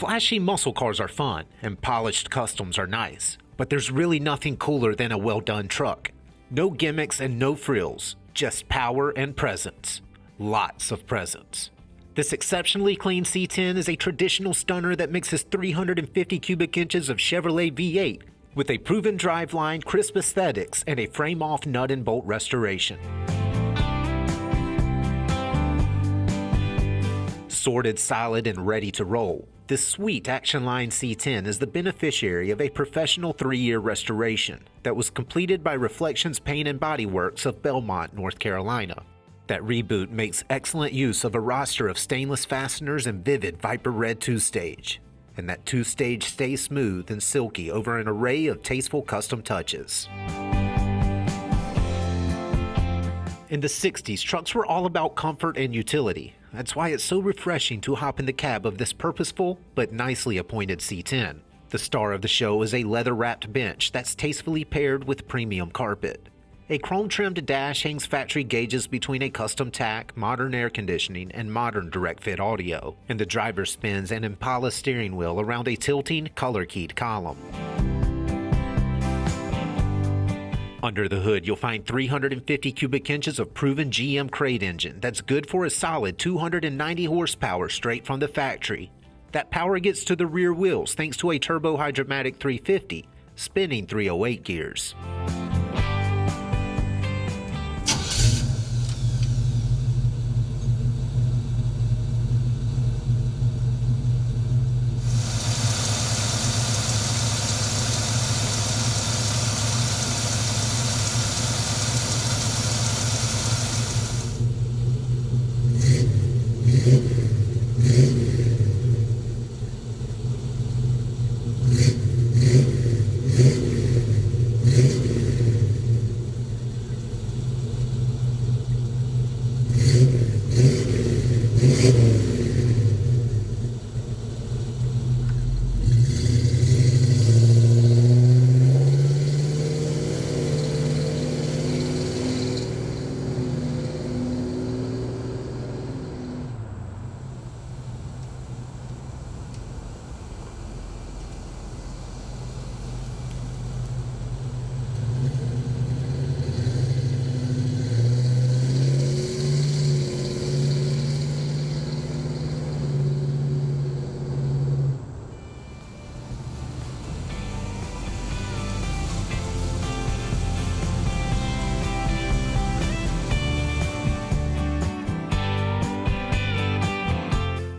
Flashy muscle cars are fun, and polished customs are nice, but there's really nothing cooler than a well-done truck. No gimmicks and no frills, just power and presence. Lots of presence. This exceptionally clean C10 is a traditional stunner that mixes 350 cubic inches of Chevrolet V8 with a proven driveline, crisp aesthetics, and a frame-off nut and bolt restoration. Sorted, solid, and ready to roll, this sweet Action Line C10 is the beneficiary of a professional 3-year restoration that was completed by Reflections Paint and Body Works of Belmont, North Carolina. That reboot makes excellent use of a roster of stainless fasteners and vivid Viper Red 2-stage. And that 2-stage stays smooth and silky over an array of tasteful custom touches. In the 60s, trucks were all about comfort and utility. That's why it's so refreshing to hop in the cab of this purposeful but nicely appointed C10. The star of the show is a leather-wrapped bench that's tastefully paired with premium carpet. A chrome-trimmed dash hangs factory gauges between a custom tach, modern air conditioning, and modern direct-fit audio, and the driver spins an Impala steering wheel around a tilting, color-keyed column. Under the hood, you'll find 350 cubic inches of proven GM crate engine that's good for a solid 290 horsepower straight from the factory. That power gets to the rear wheels thanks to a Turbo-Hydramatic 350, spinning 308 gears.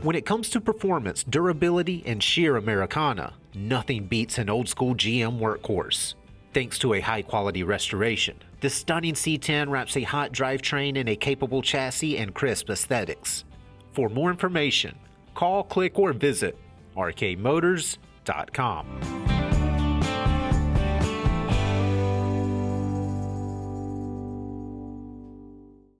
When it comes to performance, durability, and sheer Americana, nothing beats an old-school GM workhorse. Thanks to a high-quality restoration, this stunning C10 wraps a hot drivetrain in a capable chassis and crisp aesthetics. For more information, call, click, or visit rkmotors.com.